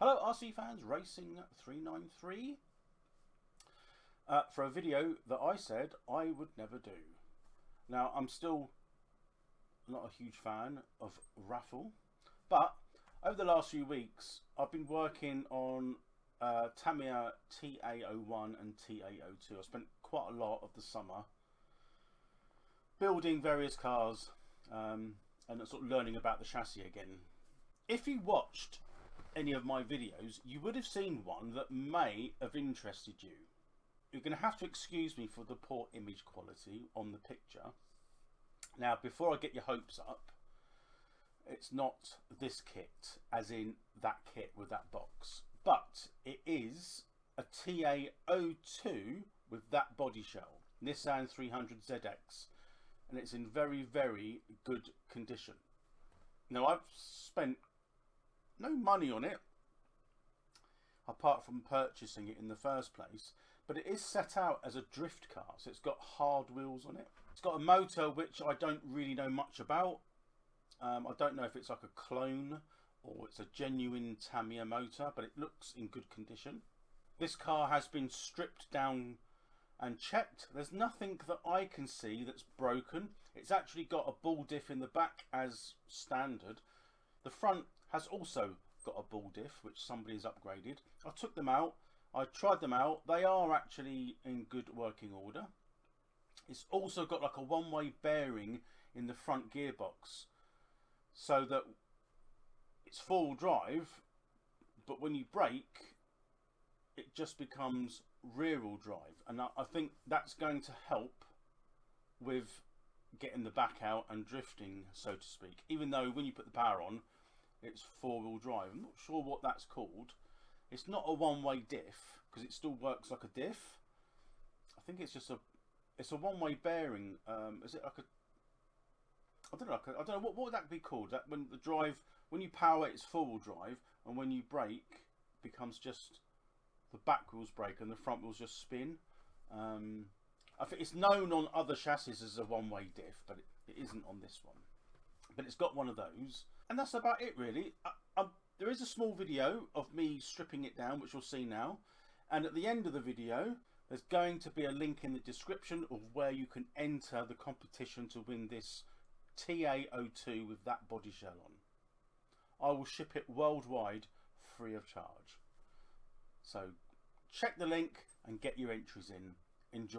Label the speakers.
Speaker 1: Hello RC fans, Racing 393 for a video that I said I would never do. Now I'm still not a huge fan of raffle, but over the last few weeks I've been working on Tamiya TA01 and TA02. I spent quite a lot of the summer building various cars and sort of learning about the chassis again. If you watched any of my videos, you would have seen one that may have interested you. You're going to have to excuse me for the poor image quality on the picture. Now, before I get your hopes up, it's not this kit, as in that kit with that box, but it is a TA02 with that body shell, Nissan 300ZX, and it's in very, very good condition. Now, I've spent no money on it apart from purchasing it in the first place, but it is set out as a drift car, so it's got hard wheels on it. It's got a motor which I don't really know much about. I don't know if it's like a clone or it's a genuine Tamiya motor, but it looks in good condition. This car has been stripped down and checked. There's nothing that I can see that's broken. It's actually got a ball diff in the back as standard. The front has also got a ball diff, which somebody's upgraded. I took them out, I tried them out. They are actually in good working order. It's also got like a one-way bearing in the front gearbox, so that it's four-wheel drive, but when you brake, it just becomes rear-wheel drive. And I think that's going to help with getting the back out and drifting, so to speak, even though when you put the power on, it's four-wheel drive. I'm not sure what that's called. It's not a one-way diff because it still works like a diff. I think it's just a one-way bearing. Is it like a, I don't know, I don't know what would that be called? That when the drive, when you power it's four-wheel drive, and when you brake it becomes just the back wheels brake and the front wheels just spin. I think it's known on other chassis as a one-way diff, but it isn't on this one. But it's got one of those, and that's about it really. There is a small video of me stripping it down, which you'll see now, and at the end of the video there's going to be a link in the description of where you can enter the competition to win this TA02 with that body shell on. I will ship it worldwide free of charge, so check the link and get your entries in. Enjoy.